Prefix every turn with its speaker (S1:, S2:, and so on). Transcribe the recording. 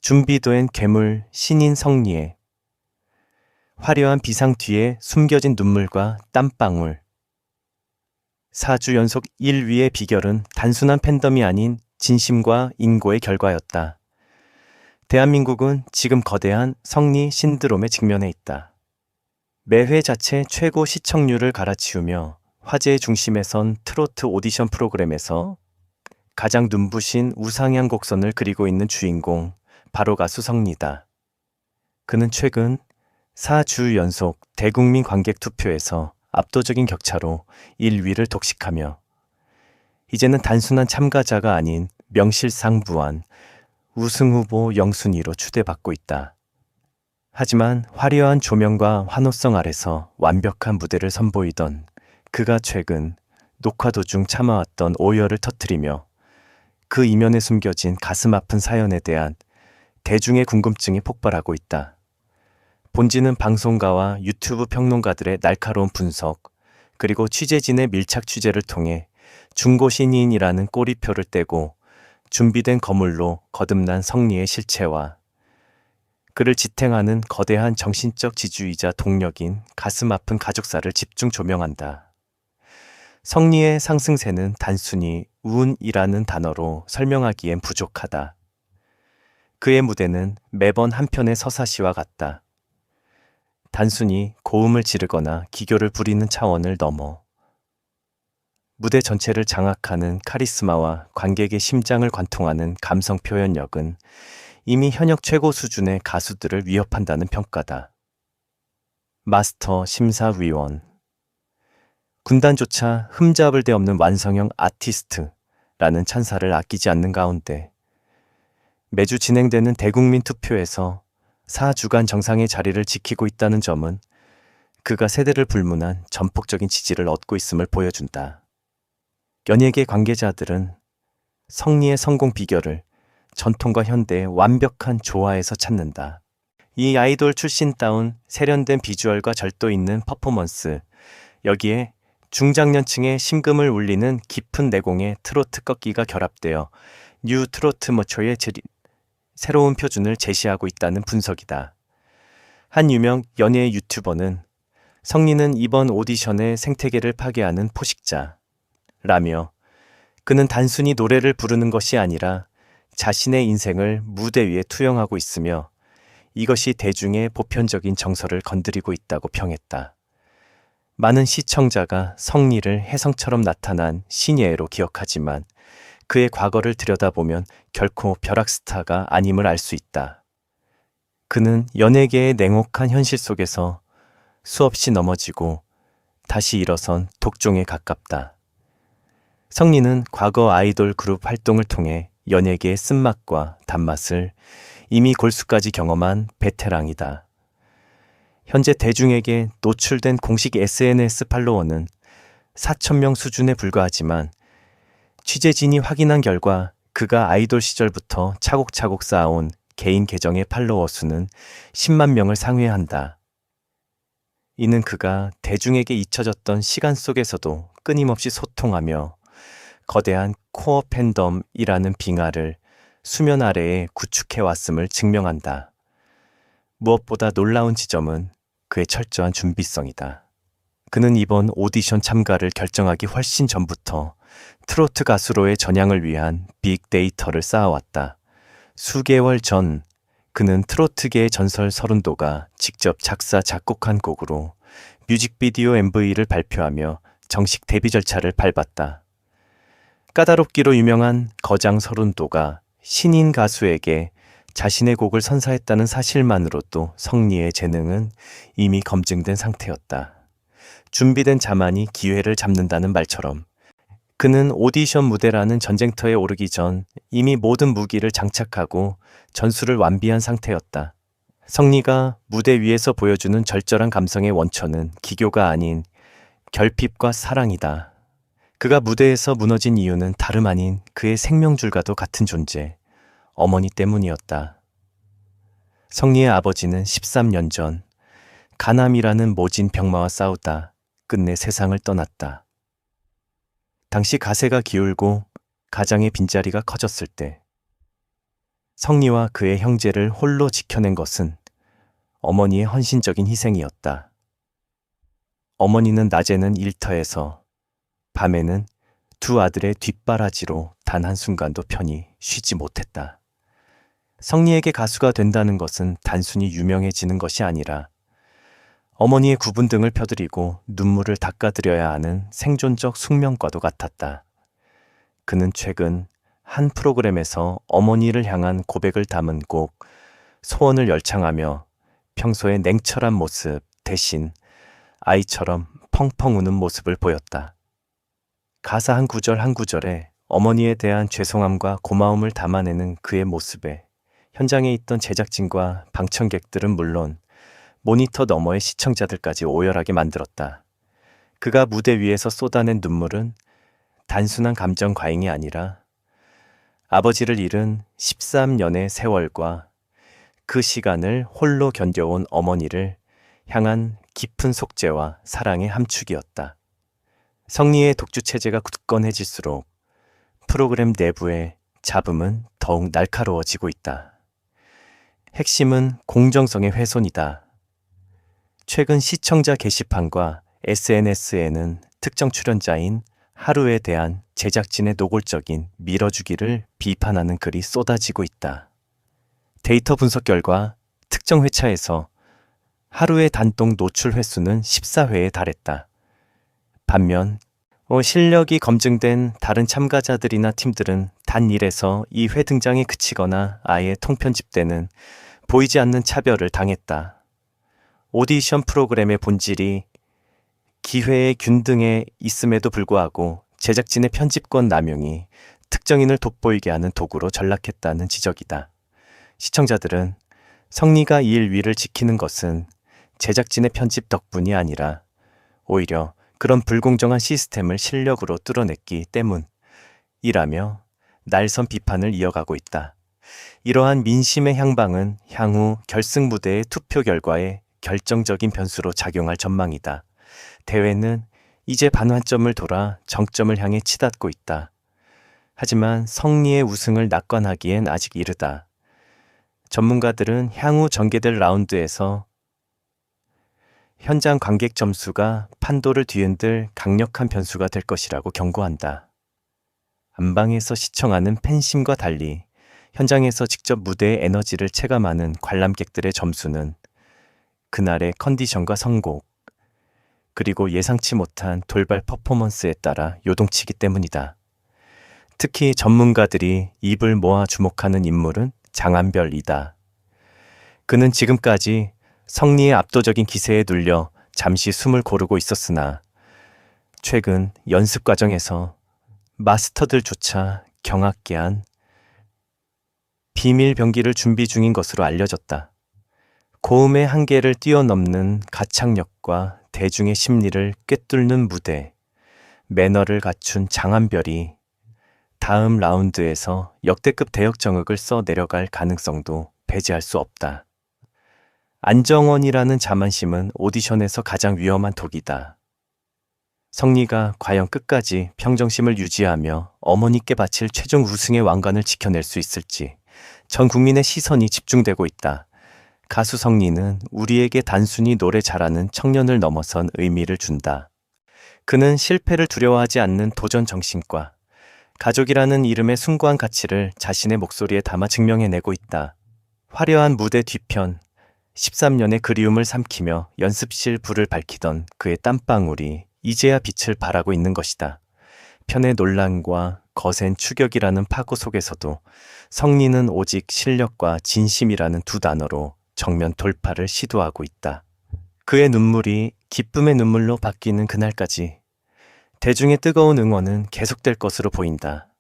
S1: 준비된 괴물 신인 성리에 화려한 비상 뒤에 숨겨진 눈물과 땀방울. 4주 연속 1위의 비결은 단순한 팬덤이 아닌 진심과 인고의 결과였다. 대한민국은 지금 거대한 성리 신드롬에 직면해 있다. 매회 자체 최고 시청률을 갈아치우며 화제의 중심에 선 트로트 오디션 프로그램에서 가장 눈부신 우상향 곡선을 그리고 있는 주인공, 바로 가수 성리다. 그는 최근 4주 연속 대국민 관객 투표에서 압도적인 격차로 1위를 독식하며 이제는 단순한 참가자가 아닌 명실상부한 우승 후보 영순위로 추대받고 있다. 하지만 화려한 조명과 환호성 아래서 완벽한 무대를 선보이던 그가 최근 녹화 도중 참아왔던 오열을 터뜨리며 그 이면에 숨겨진 가슴 아픈 사연에 대한 대중의 궁금증이 폭발하고 있다. 본지는 방송가와 유튜브 평론가들의 날카로운 분석, 그리고 취재진의 밀착 취재를 통해 중고 신인이라는 꼬리표를 떼고 준비된 거물로 거듭난 성리의 실체와 그를 지탱하는 거대한 정신적 지주이자 동력인 가슴 아픈 가족사를 집중 조명한다. 성리의 상승세는 단순히 운이라는 단어로 설명하기엔 부족하다. 그의 무대는 매번 한편의 서사시와 같다. 단순히 고음을 지르거나 기교를 부리는 차원을 넘어 무대 전체를 장악하는 카리스마와 관객의 심장을 관통하는 감성 표현력은 이미 현역 최고 수준의 가수들을 위협한다는 평가다. 마스터 심사위원. 군단조차 흠잡을 데 없는 완성형 아티스트라는 찬사를 아끼지 않는 가운데 매주 진행되는 대국민 투표에서 4주간 정상의 자리를 지키고 있다는 점은 그가 세대를 불문한 전폭적인 지지를 얻고 있음을 보여준다. 연예계 관계자들은 성리의 성공 비결을 전통과 현대의 완벽한 조화에서 찾는다. 이 아이돌 출신다운 세련된 비주얼과 절도 있는 퍼포먼스, 여기에 중장년층의 심금을 울리는 깊은 내공의 트로트 꺾기가 결합되어 뉴 트로트 머초의 새로운 표준을 제시하고 있다는 분석이다. 한 유명 연예 유튜버는 성리는 이번 오디션의 생태계를 파괴하는 포식자라며 그는 단순히 노래를 부르는 것이 아니라 자신의 인생을 무대 위에 투영하고 있으며 이것이 대중의 보편적인 정서를 건드리고 있다고 평했다. 많은 시청자가 성리를 혜성처럼 나타난 신예로 기억하지만 그의 과거를 들여다보면 결코 벼락스타가 아님을 알 수 있다. 그는 연예계의 냉혹한 현실 속에서 수없이 넘어지고 다시 일어선 독종에 가깝다. 성리는 과거 아이돌 그룹 활동을 통해 연예계의 쓴맛과 단맛을 이미 골수까지 경험한 베테랑이다. 현재 대중에게 노출된 공식 SNS 팔로워는 4,000명 수준에 불과하지만 취재진이 확인한 결과 그가 아이돌 시절부터 차곡차곡 쌓아온 개인 계정의 팔로워 수는 10만 명을 상회한다. 이는 그가 대중에게 잊혀졌던 시간 속에서도 끊임없이 소통하며 거대한 코어 팬덤이라는 빙하를 수면 아래에 구축해왔음을 증명한다. 무엇보다 놀라운 지점은 그의 철저한 준비성이다. 그는 이번 오디션 참가를 결정하기 훨씬 전부터 트로트 가수로의 전향을 위한 빅데이터를 쌓아왔다. 수개월 전 그는 트로트계의 전설 서른도가 직접 작사 작곡한 곡으로 뮤직비디오 MV를 발표하며 정식 데뷔 절차를 밟았다. 까다롭기로 유명한 거장 서른도가 신인 가수에게 자신의 곡을 선사했다는 사실만으로도 성리의 재능은 이미 검증된 상태였다. 준비된 자만이 기회를 잡는다는 말처럼 그는 오디션 무대라는 전쟁터에 오르기 전 이미 모든 무기를 장착하고 전술을 완비한 상태였다. 성리가 무대 위에서 보여주는 절절한 감성의 원천은 기교가 아닌 결핍과 사랑이다. 그가 무대에서 무너진 이유는 다름 아닌 그의 생명줄과도 같은 존재, 어머니 때문이었다. 성리의 아버지는 13년 전 간암이라는 모진 병마와 싸우다 끝내 세상을 떠났다. 당시 가세가 기울고 가장의 빈자리가 커졌을 때 성리와 그의 형제를 홀로 지켜낸 것은 어머니의 헌신적인 희생이었다. 어머니는 낮에는 일터에서, 밤에는 두 아들의 뒷바라지로 단 한순간도 편히 쉬지 못했다. 성리에게 가수가 된다는 것은 단순히 유명해지는 것이 아니라 어머니의 구분 등을 펴드리고 눈물을 닦아드려야 하는 생존적 숙명과도 같았다. 그는 최근 한 프로그램에서 어머니를 향한 고백을 담은 곡 소원을 열창하며 평소의 냉철한 모습 대신 아이처럼 펑펑 우는 모습을 보였다. 가사 한 구절 한 구절에 어머니에 대한 죄송함과 고마움을 담아내는 그의 모습에 현장에 있던 제작진과 방청객들은 물론 모니터 너머의 시청자들까지 오열하게 만들었다. 그가 무대 위에서 쏟아낸 눈물은 단순한 감정 과잉이 아니라 아버지를 잃은 13년의 세월과 그 시간을 홀로 견뎌온 어머니를 향한 깊은 속죄와 사랑의 함축이었다. 성리의 독주체제가 굳건해질수록 프로그램 내부의 잡음은 더욱 날카로워지고 있다. 핵심은 공정성의 훼손이다. 최근 시청자 게시판과 SNS에는 특정 출연자인 하루에 대한 제작진의 노골적인 밀어주기를 비판하는 글이 쏟아지고 있다. 데이터 분석 결과 특정 회차에서 하루의 단독 노출 횟수는 14회에 달했다. 반면 실력이 검증된 다른 참가자들이나 팀들은 단 1에서 2회 등장에 그치거나 아예 통편집되는 보이지 않는 차별을 당했다. 오디션 프로그램의 본질이 기회의 균등에 있음에도 불구하고 제작진의 편집권 남용이 특정인을 돋보이게 하는 도구로 전락했다는 지적이다. 시청자들은 성리가 이 일 위를 지키는 것은 제작진의 편집 덕분이 아니라 오히려 그런 불공정한 시스템을 실력으로 뚫어냈기 때문이라며 날선 비판을 이어가고 있다. 이러한 민심의 향방은 향후 결승 무대의 투표 결과에 결정적인 변수로 작용할 전망이다. 대회는 이제 반환점을 돌아 정점을 향해 치닫고 있다. 하지만 성리의 우승을 낙관하기엔 아직 이르다. 전문가들은 향후 전개될 라운드에서 현장 관객 점수가 판도를 뒤흔들 강력한 변수가 될 것이라고 경고한다. 안방에서 시청하는 팬심과 달리 현장에서 직접 무대의 에너지를 체감하는 관람객들의 점수는 그날의 컨디션과 선곡, 그리고 예상치 못한 돌발 퍼포먼스에 따라 요동치기 때문이다. 특히 전문가들이 입을 모아 주목하는 인물은 장한별이다. 그는 지금까지 성리의 압도적인 기세에 눌려 잠시 숨을 고르고 있었으나 최근 연습 과정에서 마스터들조차 경악게 한 비밀 병기를 준비 중인 것으로 알려졌다. 고음의 한계를 뛰어넘는 가창력과 대중의 심리를 꿰뚫는 무대, 매너를 갖춘 장한별이 다음 라운드에서 역대급 대역전극을 써 내려갈 가능성도 배제할 수 없다. 안정원이라는 자만심은 오디션에서 가장 위험한 독이다. 성리가 과연 끝까지 평정심을 유지하며 어머니께 바칠 최종 우승의 왕관을 지켜낼 수 있을지 전 국민의 시선이 집중되고 있다. 가수 성리는 우리에게 단순히 노래 잘하는 청년을 넘어선 의미를 준다. 그는 실패를 두려워하지 않는 도전 정신과 가족이라는 이름의 숭고한 가치를 자신의 목소리에 담아 증명해내고 있다. 화려한 무대 뒤편, 13년의 그리움을 삼키며 연습실 불을 밝히던 그의 땀방울이 이제야 빛을 발하고 있는 것이다. 편의 논란과 거센 추격이라는 파고 속에서도 성리는 오직 실력과 진심이라는 두 단어로 정면 돌파를 시도하고 있다. 그의 눈물이 기쁨의 눈물로 바뀌는 그날까지 대중의 뜨거운 응원은 계속될 것으로 보인다.